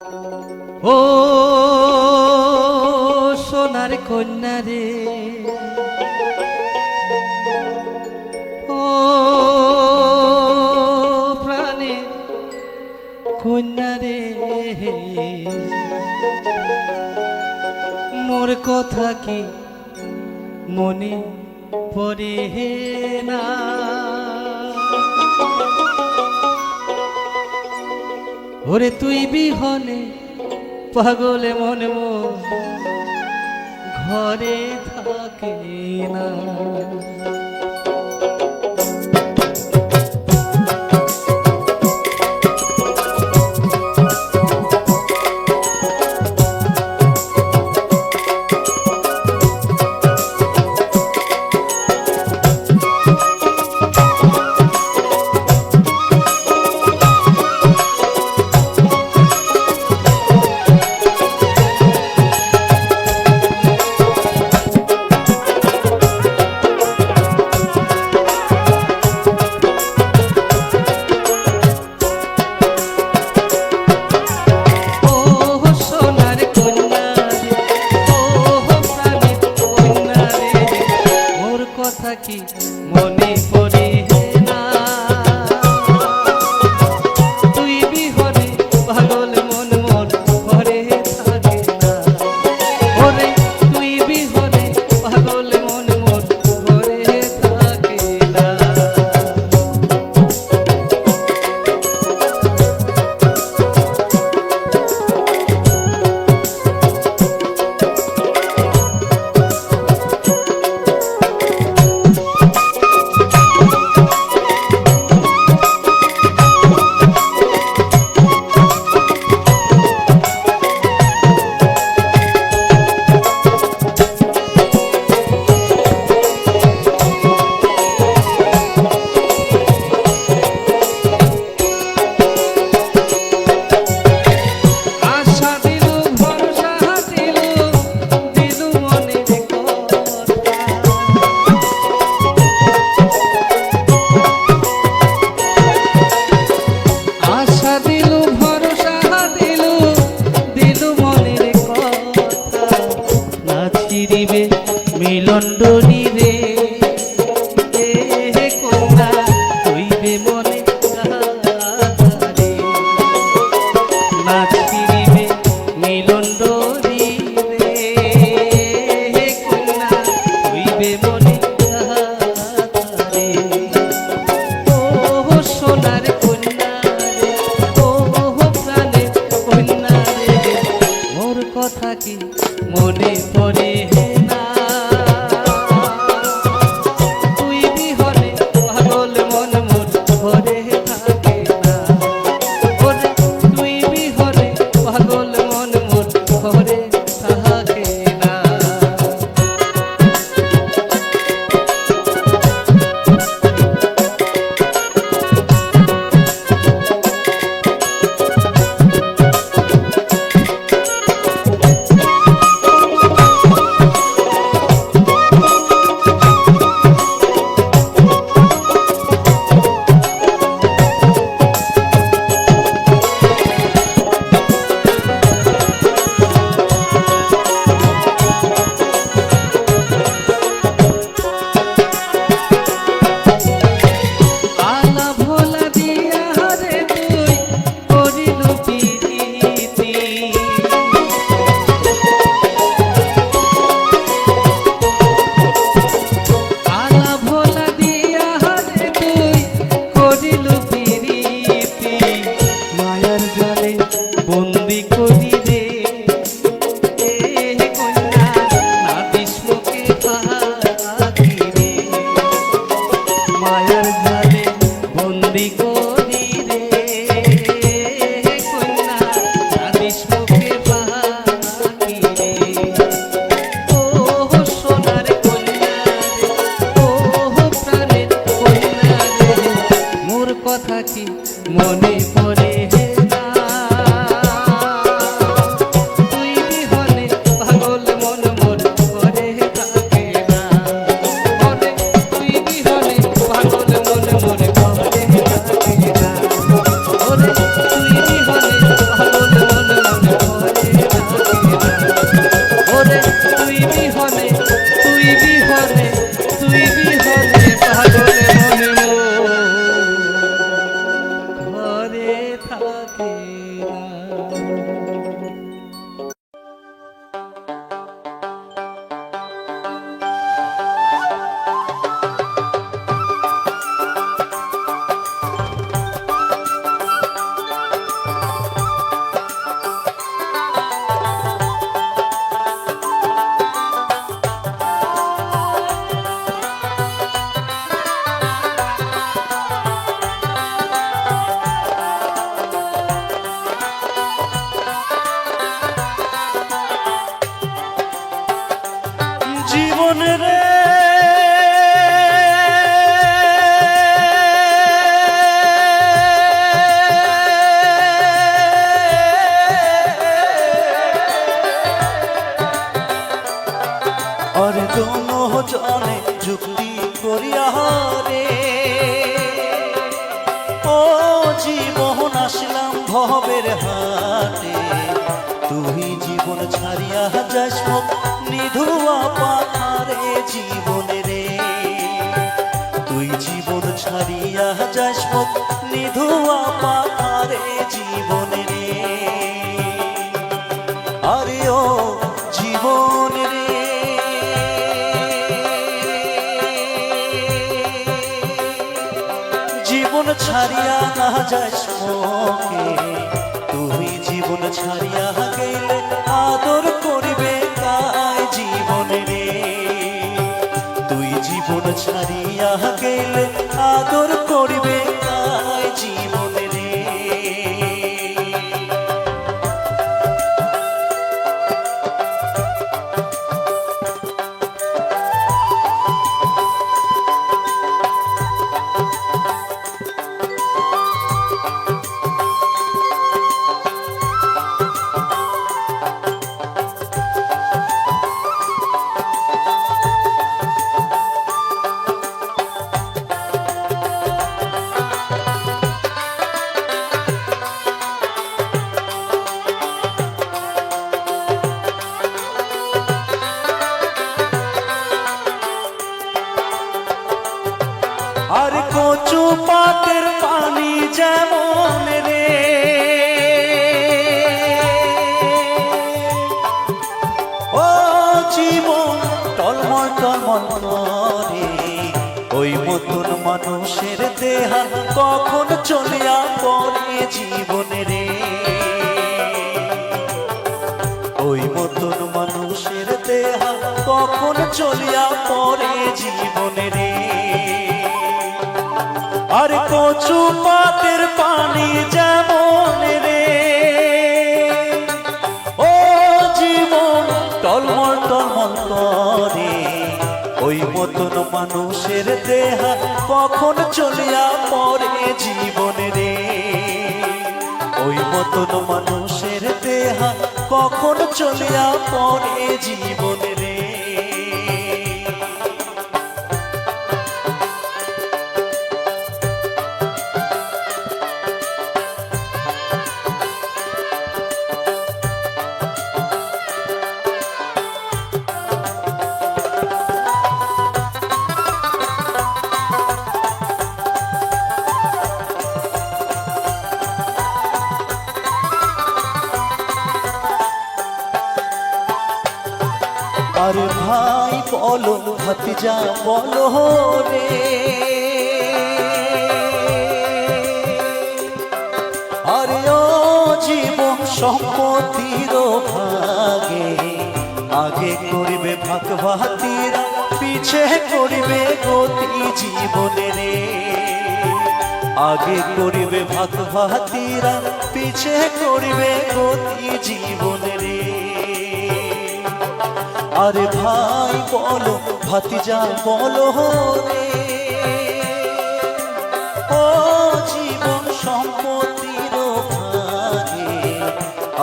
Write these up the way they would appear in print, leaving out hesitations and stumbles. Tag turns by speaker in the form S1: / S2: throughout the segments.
S1: ও সোনার কন্যা রে, ও প্রাণে কন্যা রে, মোর কথা কি মনে পড়ে না? ওরে তুই বিহনে পাগলে মন ঘরে থাকে না। কি মনে পড়ে না? তুই বিহনে পাগল মন ঘরে থাকে না। ওরে তুই বিহনে পাগল মন ঘরে থাকে না। মিলন ডলি রে কন্যা হইবে মনে রে, নাচ ফিরিবে মিলন ডলি রে কন্যা হইবে মনে রে। ও সোনার কন্যা রে, ও প্রাণের কন্যা রে, মোর কথা কি মনে পড়ে না? তুই বিহনে পাগল মন ঘরে থাকে না। ওরে তুই বিহনে পাগল মন ঘরে থাকে না। বন্দি করি রে কন্যা নাদিস মুখে পাখি রে, মায়ার জালে বন্দি করি রে কন্যা নাদিস মুখে পাখি রে। ও সোনার কন্যা রে, ও প্রাণের কন্যা রে, মোর কথা কি মনে পড়ে না?
S2: দুনো জনে যুক্তি করিয়া রে ও জীবন আসলাম ভবের হাটে তুই জীবন ছাড়িয়া যাস মুখ নিধুয়া পাথারে জীবনে রে তুই জীবন ছাড়িয়া যাস মুখ নিধুয়া পাথারে জীবনে রে আরে ও জীবন রে জীবন ছাড়িয়া না যাস মোকে তুই জীবন ছাড়িয়া গেলে আদর করিবে তাই জীবন রে তুই জীবন ছাড়িয়া গেলে আদর করিবে তাই জীবন রে আর কচু পাতের পানি যেমন রে ও জীবন টলমল টলমল করে ওই মতন মানুষের দেহা কখন চলিয়া পড়ে জীবন রে ওই মতন মানুষের দেহা কখন চলিয়া পড়ে জীবন রে আর কচু পাতের পানি যেমন রে ও জীবন টলমল টলমল করে ওই মতন মানুষের দেহা কখন চলিয়া পড়ে জীবন রে ওই মতন মানুষের দেহা কখন চলিয়া পড়ে জীবন রে আর ভাই বলো ভাতিজা বলো রে আরে ও জীবন সম্পত্তির ভাগে আগে করিবে ভাগ ভাতিরা পিছে করিবে গতি জীবনে রে আগে করিবে ভাগ ভাতিরা পিছে করিবে গতি জীবনে রে আরে ভাই বলো ভাতিজা বলো রে ও জীবন সম্পত্তির ভাগে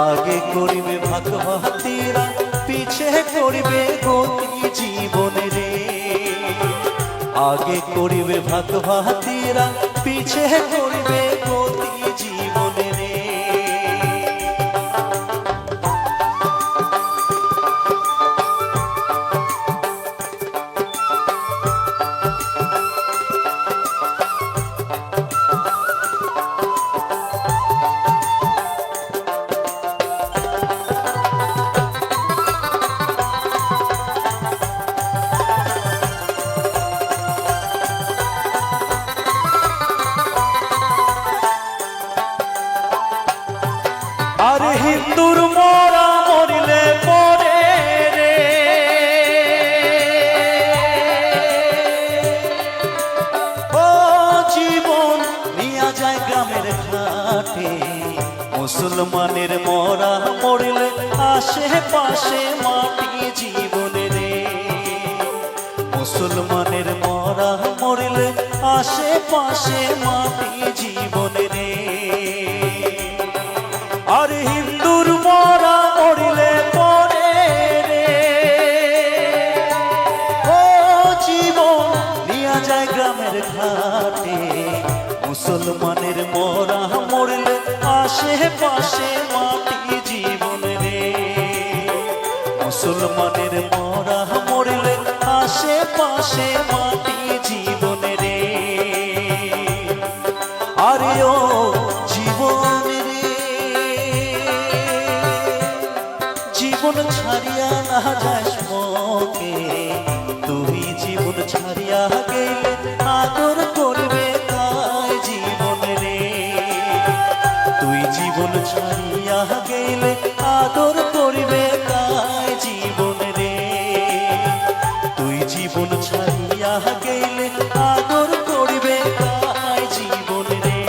S2: আগে করিবে ভাগ ভাতিরা পিছে করিবে গতি জীবন রে আগে করিবে ভাগ ভাতিরা পিছে করিবে গতি জীবন রে আরে হিন্দুর মরা মরিলে পরে রে ও জীবন নিয়া যায় গ্রামের ঘাটে মুসলমানের মরা মরিলে আশেপাশে মাটি জীবন রে মুসলমানের মরা মরিলে আশেপাশে মাটি জীবন রে আর হিন্দুর মরা মরিলে পরে রে ও মুসলমানের মরা মরলে আশেপাশে মাটি জীবনে রে, আরে ও জীবন রে, জীবন ছাড়িয়া না যাস মোকে, তুই জীবন ছাড়িয়া গেলে আদর করবে তাই জীবন রে, তুই জীবন ছাড়িয়া গেলে আদর করবে তাই জীবন রে, তুই জীবন ছাড়িয়া গেলে আদর করবে তাই জীবন রে,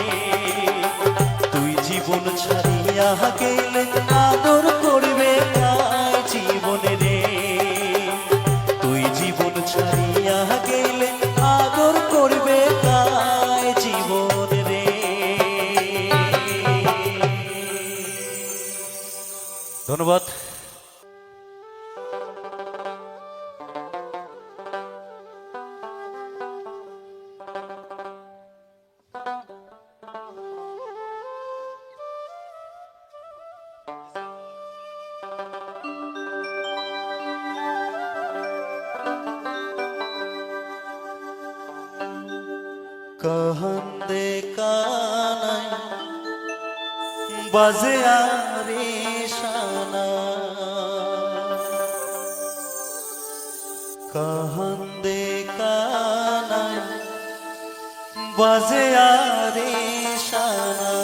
S2: তুই জীবন ছাড়িয়া গেলে আদর করবে তাই জীবন রে, তুই জীবন ছাড়িয়া গেলে আদর করবে তাই জীবন রে। ধন্যবাদ। कहंदे कानाई बाजे आरे शाना, कहंदे कानाई बाजे आरे शाना,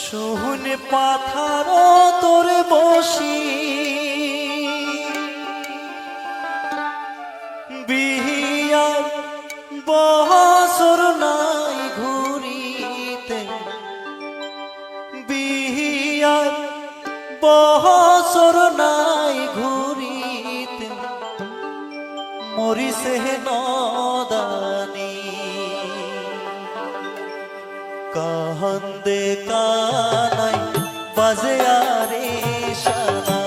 S2: শুন পাথারো তোরে বসি বিহিয়ার বহসর নাই ঘুরিতে, বিহিয়ার বহসর নাই ঘুরিতে, মরিছে নদানি कहंदे कानाई बाजे आरे शाना,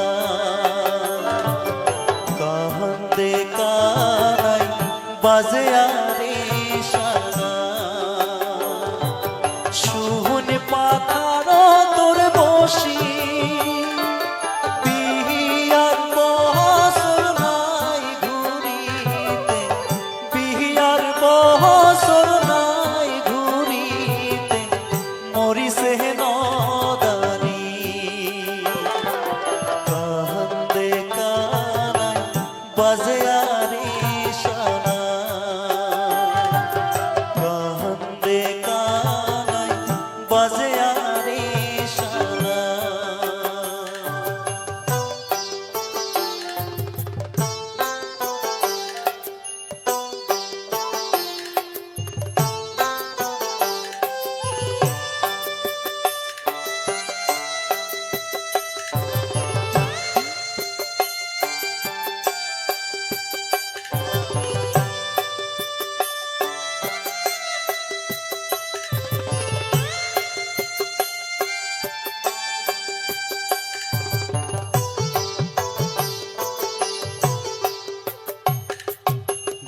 S2: कहंदे कानाई बाजे आरे शाना, শুন পাথারো তোর বসি বিহিয়ার বহসর নাই ঘুরিতে, বিহিয়ার বহসর নাই ঘুরিতে, মরিছে নদানি कहंदे कानाई बाजे आरे शाना, कहंदे कानाई बाजे आरे शाना।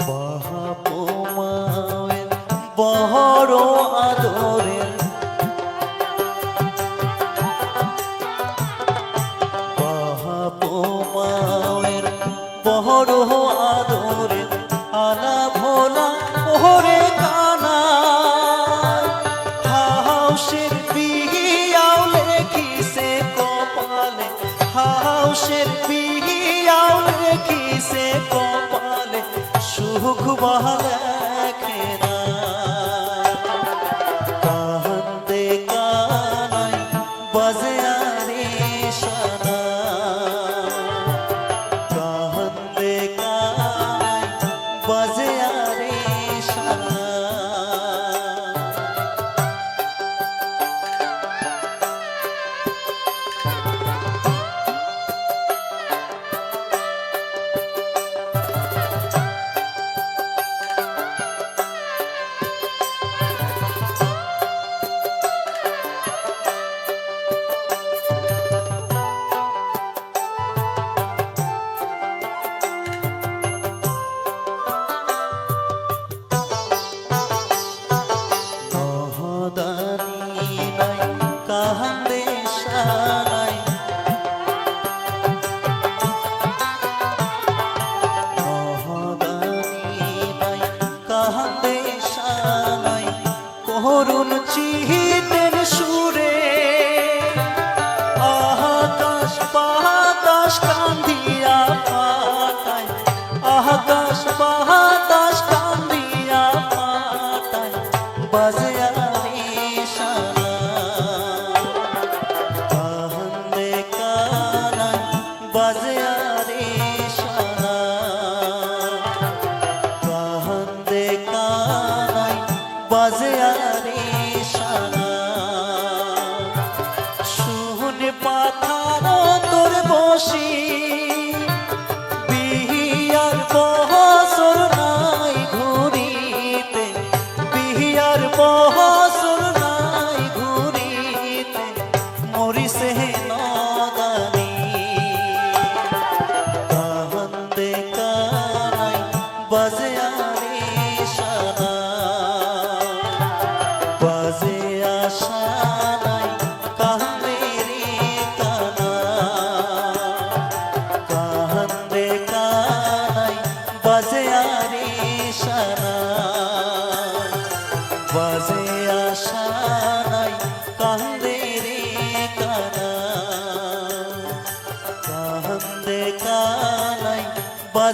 S2: বাহাপো মায়ের বড় আদরের, বাহাপো মায়ের বড় আদরের, আলা ভোলা ওরে কানা, হাউসের বিহিয়াও লেখিছে কপালে, হাউসের বিহিয়াও লেখিছে কপালে, সুখ লেখে না कहंदे कानाई बाजे आरे शाना, कहंदे कानाई बाजे आरे शाना।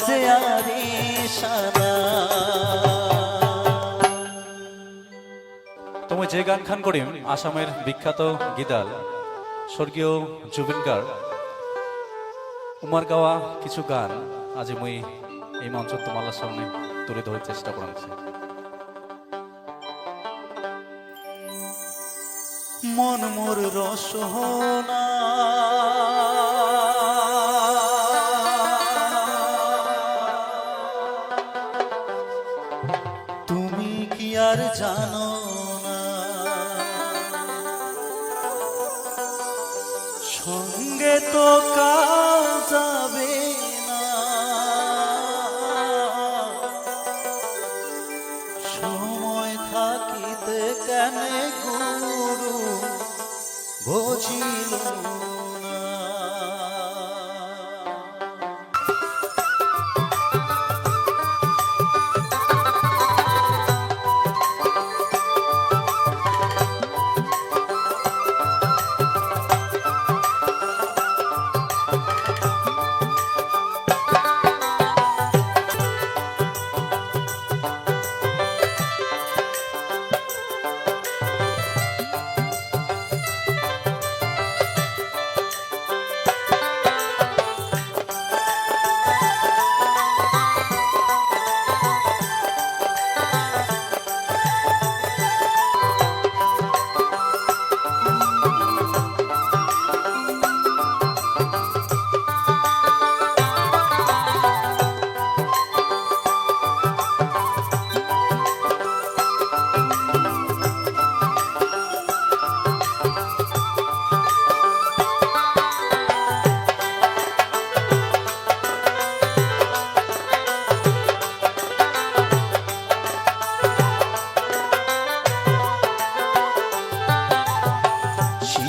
S2: বাজে আরে সানা।
S3: তুমি যে গান খান করিম আসামের বিখ্যাত গীতাল স্বর্গীয় জুবিন গার্গ উমার গাওয়া কিছু গান আজ মুই এই মঞ্চ তোমার সামনে তুলে ধরার চেষ্টা করেছি।
S2: মন মোর রসনা তুমি কি আর জানো না, সঙ্গে তো কাল যাবে না, সময় থাকিতে কেন গুরু বুঝিল না।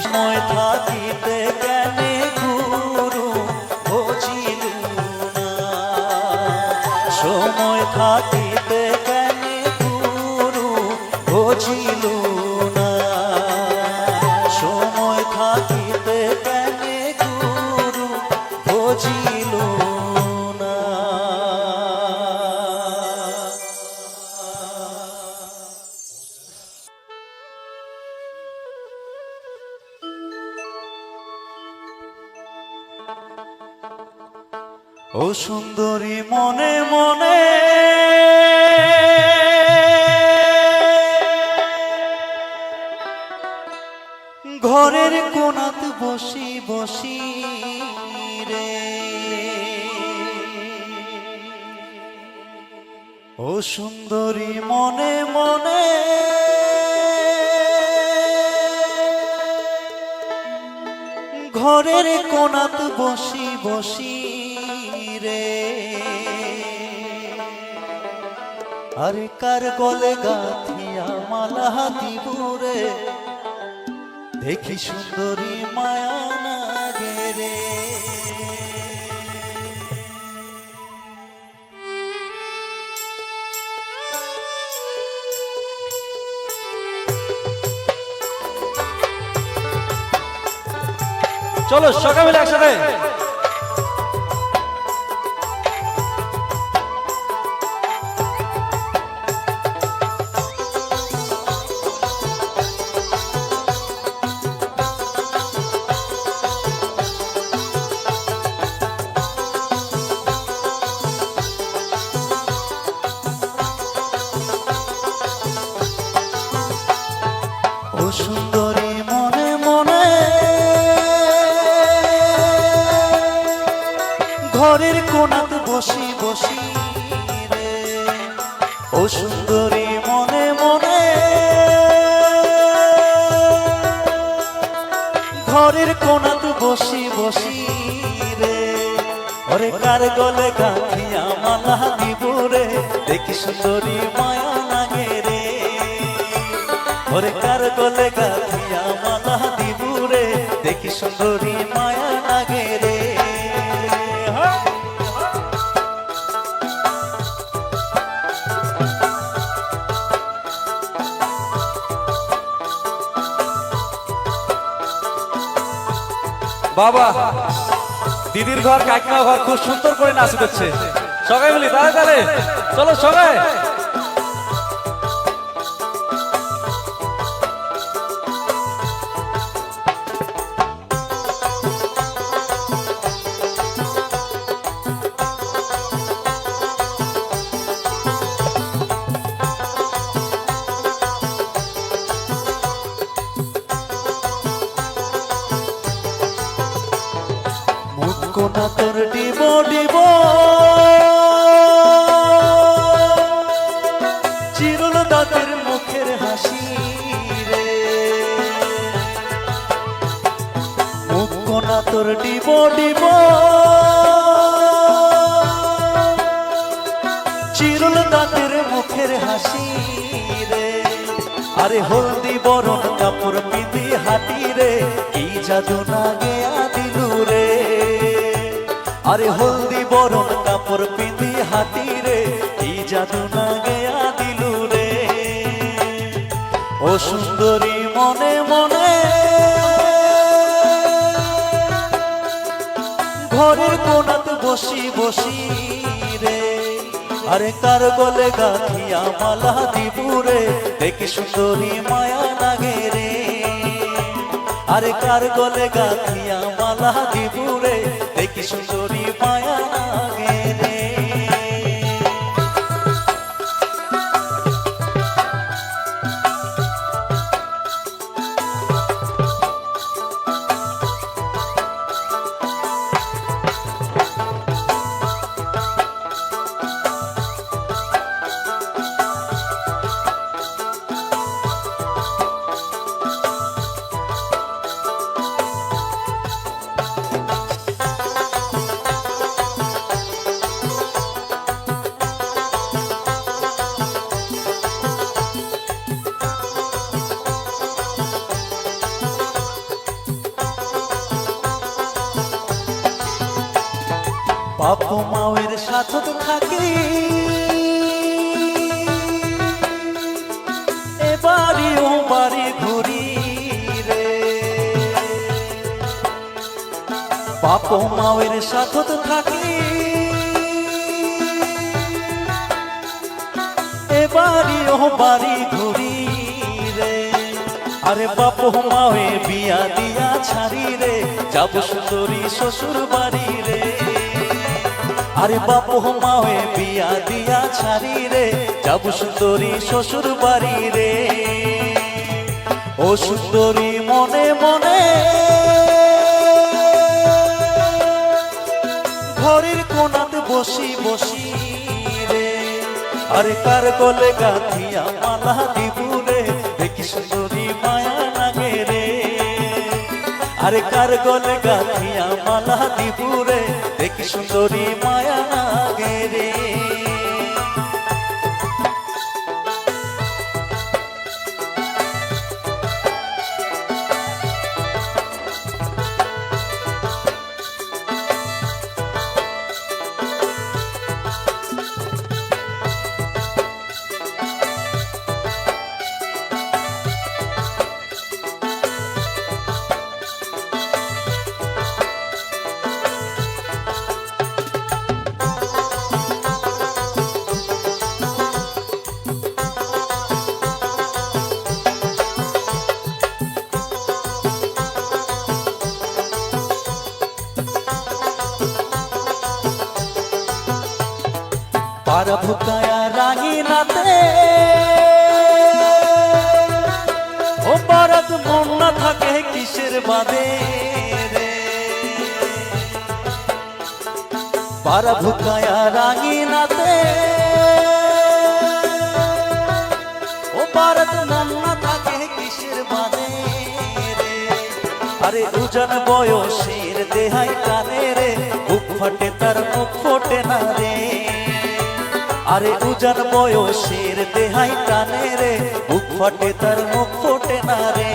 S2: সময় থাকিতে কেনে গুরু বুঝিল না, সময় থাকিতে কেনে গুরু বুঝিল না, সময় থাকিতে কেনে গুরু বুঝিল না। ও সুন্দরী মনে মনে ঘরের কোণাত বসি বসি রে, ও সুন্দরী মনে মনে ঘরের কোণাত বসি বসি রে, আরে কার গলে গাথিয়া মালা দিবুরে, দেখি সুন্দরী মায়া লাগে রে।
S3: চলো সকাল মিলে একসাথে।
S2: ও সুন্দরী মনে মনে ঘরের কোণাত বসি বসি রে, ও সুন্দরী মনে মনে ঘরের কোণাত বসি বসি রে, ওরে কার গলে গাথিয়া মালা দিবুরে, দেখি সুন্দরী মায়া লাগে রে, ওরে কার গলে গাথিয়া মালা দিবুরে, দেখি সুন্দরী মায়া লাগে রে।
S3: বাবা দিদির ঘর কাকিমা ঘর খুব সুন্দর করে নাচ দিচ্ছে, সবাই বলি তাহলে তাহলে চলো সবাই।
S2: কোনা তোর ডিব ডিব চিরল দাঁতের মুখের হাসি রে, মুখ কোনা তোর ডিব ডিব চিরল দাঁতের মুখের হাসি রে। আরে হলদি বরণ কাপড় পিঁধি হাতি রে, কি জাদু না গেয়া দিলু রে। আরে হলদি বরণ কাপড় পিঁধি হাতি রে, কি জাদু না গেয়া দিলু রে। ও সুন্দরী মনে মনে ঘরের কোনাত বসি বসি রে, আরে কার গলে গাঁথিয়া মালা দিবুরে, দেখি সুন্দরী মায়া লাগে রে। আরে কার গলে গাঁথিয়া মালা দিবুরে, দেখি সুন্দরী মায়া লাগে রে। বাপ মায়ের সাথত থাকি এবারি ও বাড়ি ঘুরি রে, বাপ মায়ের সাথত থাকি এবারি ও বাড়ি ঘুরি রে। আরে বাপ মায়ে বিয়া দিয়া ছাড়ি রে, যাব সুন্দরী শ্বশুর বাড়ি রে। আরে বাপ মায়ে বিয়া দিয়া ছাড়ি রে, যাব সুন্দরী শ্বশুর বাড়ি রে। ও সুন্দরী মনে মনে ঘরের কোনাতে বসি বসি রে, আরে কার গলে গাঁথিয়া মালা দিবুরে, দেখি সুন্দরী মায়া লাগে রে। আরে কার গলে গাঁথিয়া মালা দিবুরে, দেখি সুন্দরী মায়া লাগে রে। পারা ভুকায়া রাঙি নাতে ও পারাত মন না থাকে কিসের বাদে রে। পারা ভুকায়া রাঙি নাতে ও পারাত মন না থাকে কিসের বাদে রে। আরে উজান বয়সের দেহাই কানে রে, বুক ফাটে তার মুখ ফোটে না রে। আরে উজান বয়সের দেহাই টানে রে, বুক ফাটে তার মুখ ফোটে না রে।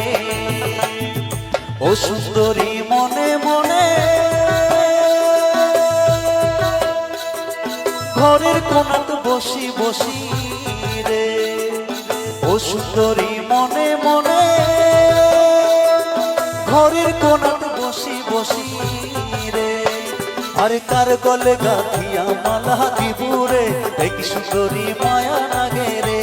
S2: ও সুন্দরী মনে মনে ঘরের কোনাত বসি বসি রে, ও সুন্দরী মনে মনে ঘরের কোনাত বসি বসি রে। আরে কার গলে গাথিয়া মালা দিবুরে দেখি সুন্দরী মায়া লাগে রে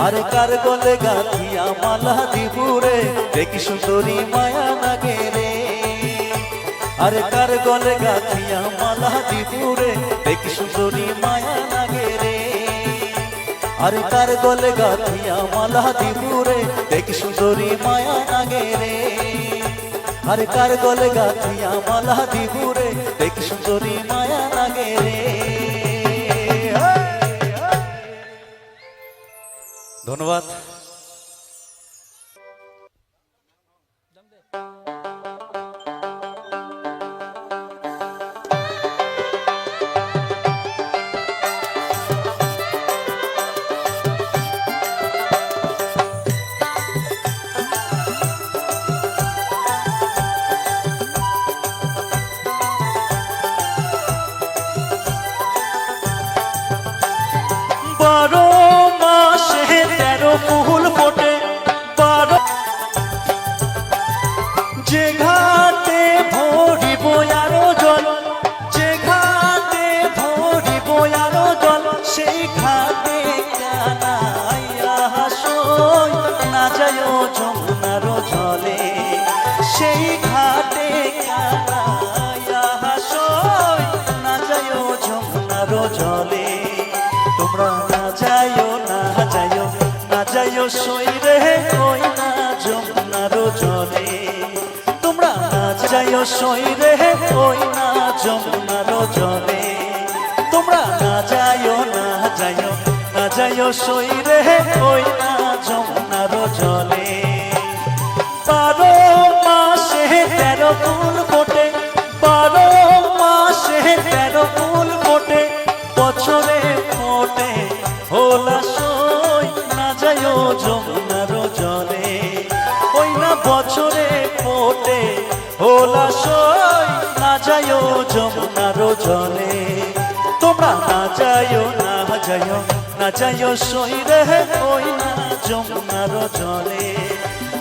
S2: আরে কার গলে গাথিয়া মালা দিবুরে দেখি সুন্দরী মায়া লাগে রে আরে কার গলে গাথিয়া মালা দিবুরে দেখি সুন্দরী মায়া লাগে রে আরে কার গলে গাথিয়া মালা দিবুরে দেখি সুন্দরী মায়া লাগে রে আরে কার গলে গাথিয়া মালা দিবুরে দেখি সুন্দরী মায়া লাগে রে
S3: ধন্যবাদ।
S2: বারো মাসে 13 ফুল ফোটে বারো যে ঘাটে ভরিব আরো জল যে ঘাটে ভরিব আরো জল সেই ঘাটে কানাইয়া হাসই না যায় যমুনার জলে সেই ঘাটে কানাইয়া হাসই না যায় যমুনার জলে তোমরা না যাইও না যাইও না যাইও সই রে ওই না যমুনার জলে তোমরা না যাইও সই রে ওই না যমুনার জলে তোমরা না যাইও না যাইও না যাইও সই রে ওই না যমুনার জলে 12 মাসে 13 ফুল ফোটে 12 মাসে 13 ফুল ফোটে বছরে ফোটে হোলা সই না যাইও যমুনার জলে ওই না বছরে ফোটে হোলা সই না যাইও যমুনার জলে তোমরা না যাইও না যাইও না যাইও সই রে ওই না যমুনার জলে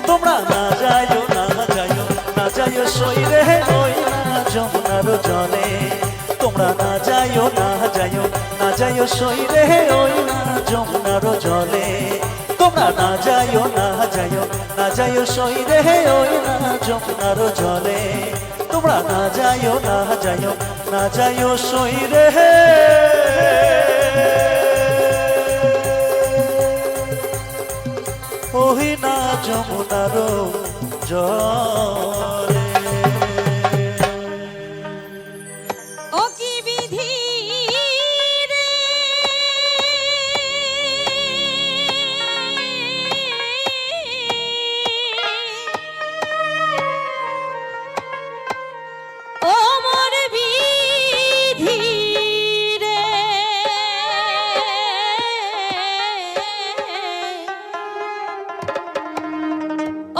S2: তোমরা না যাইও না যাইও না যাইও সই রে ওই না যমুনার জলে তোমরা না যাইও না যাইও না যাইও সই রে ওই না যমুনার জলে তোমরা না যাইও না যাইও না যাইও সই রে ওই না যমুনার জলে তোমরা না যাইও না যাইও না যাইও সই রে ওই না যমুনার জলে
S4: ও কি বিধি রে ও মোর বিধি রে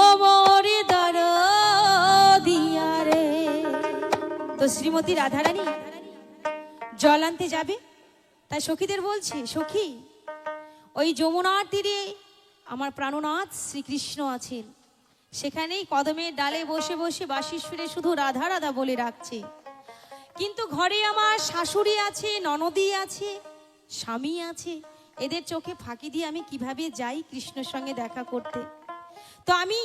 S4: ও মোর দরদিয়া রে। তো শ্রীমতী রাধারানী জল আনতে যাবে, তাই সখীদের বলছে, সখী ওই যমুনার তীরে আমার প্রাণনাথ শ্রীকৃষ্ণ আছেন, সেখানেই কদমের ডালে বসে বসে বাঁশি সুরে শুধু রাধা রাধা বলে রাখছে। কিন্তু ঘরে আমার শাশুড়ি আছে, ননদী আছে, স্বামী আছে, এদের চোখে ফাঁকি দিয়ে আমি কিভাবে যাই কৃষ্ণের সঙ্গে দেখা করতে? তো আমি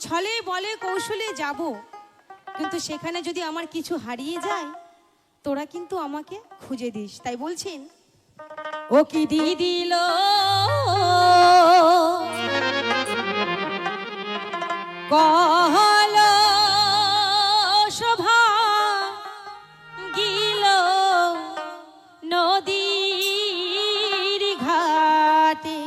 S4: ছলে বলে কৌশলে যাব, কিন্তু সেখানে যদি আমার কিছু হারিয়ে যায় তোরা কিন্তু আমাকে খুঁজে দিস। তাই বলছেন, ও কি দিল কহল শোভা গিল নদীর ঘাটে।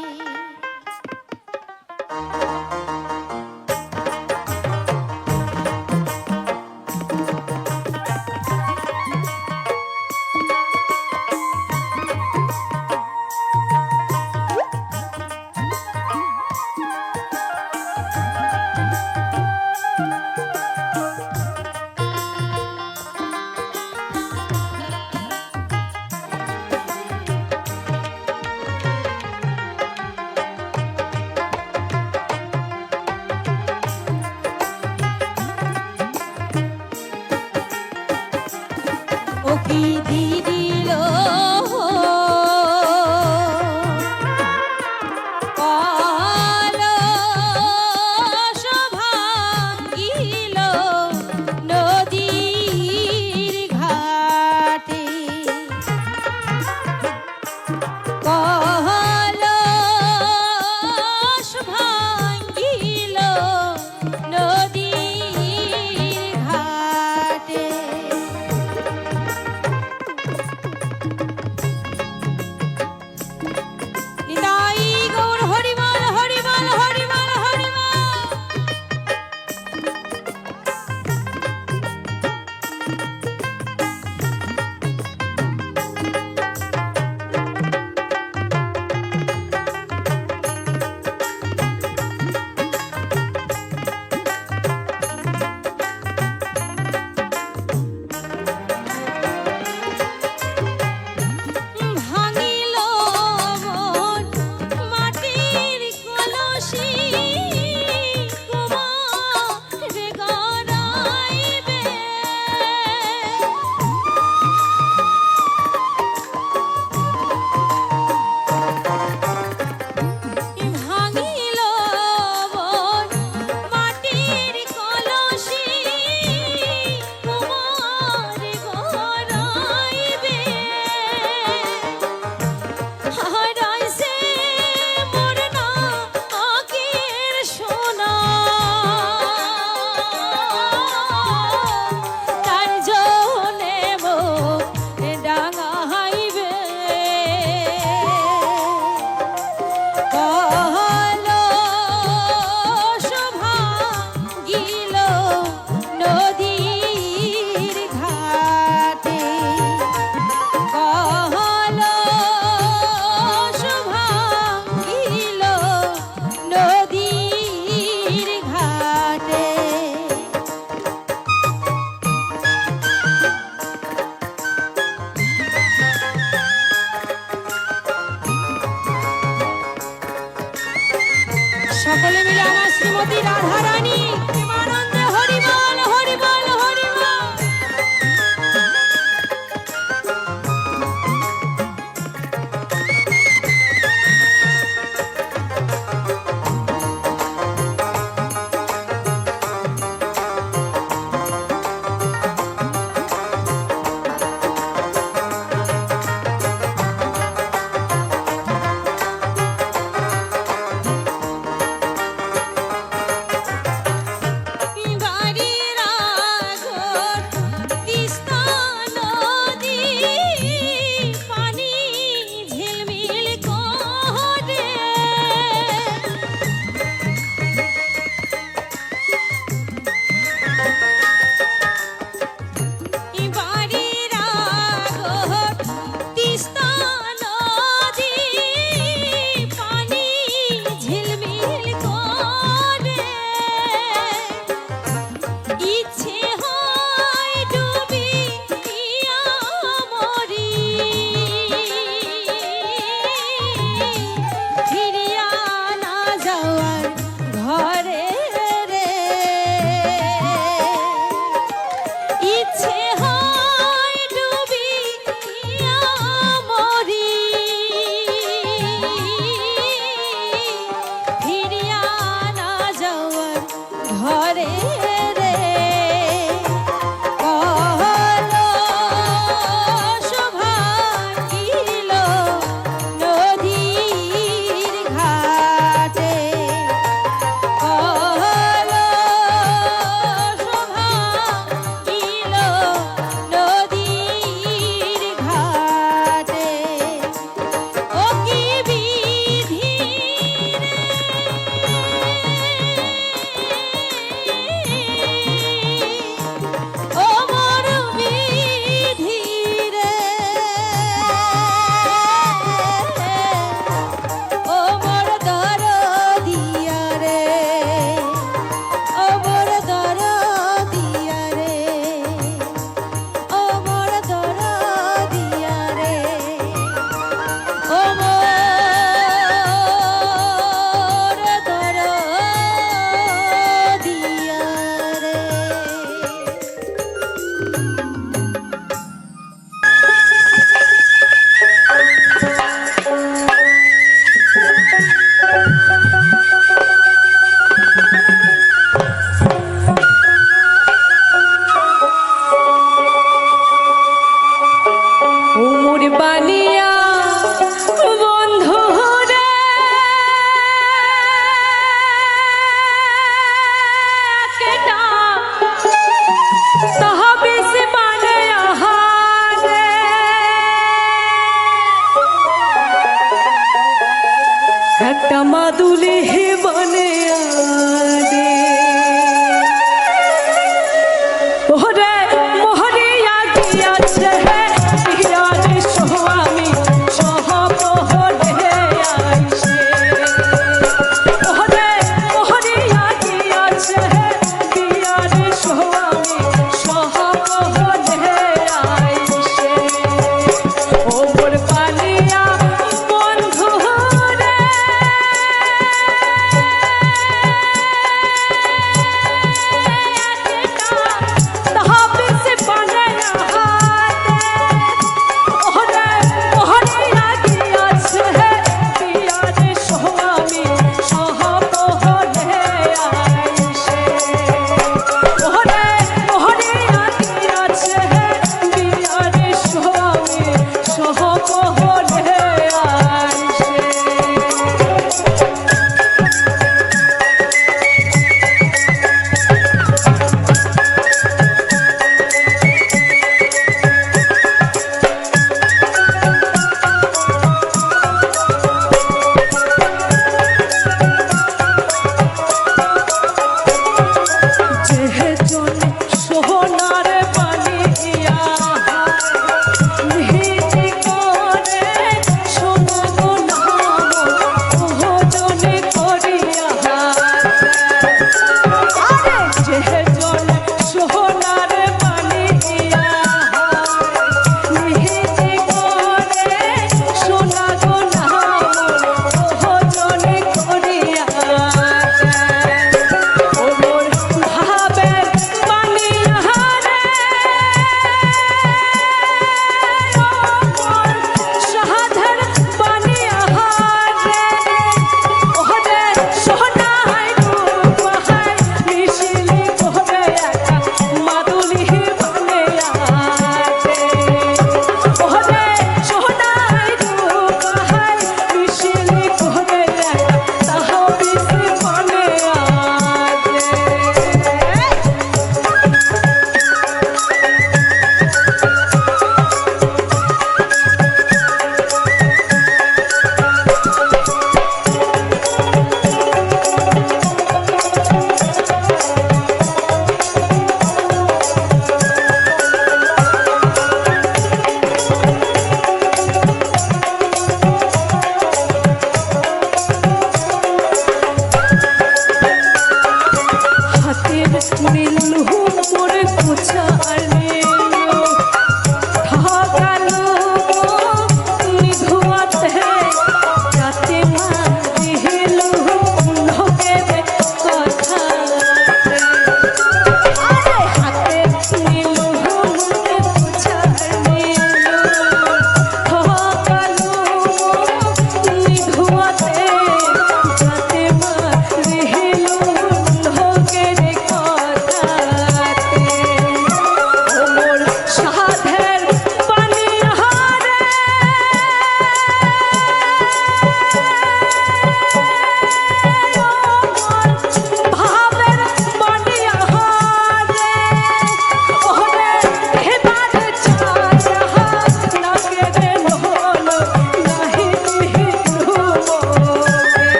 S5: নীল মোর কোছা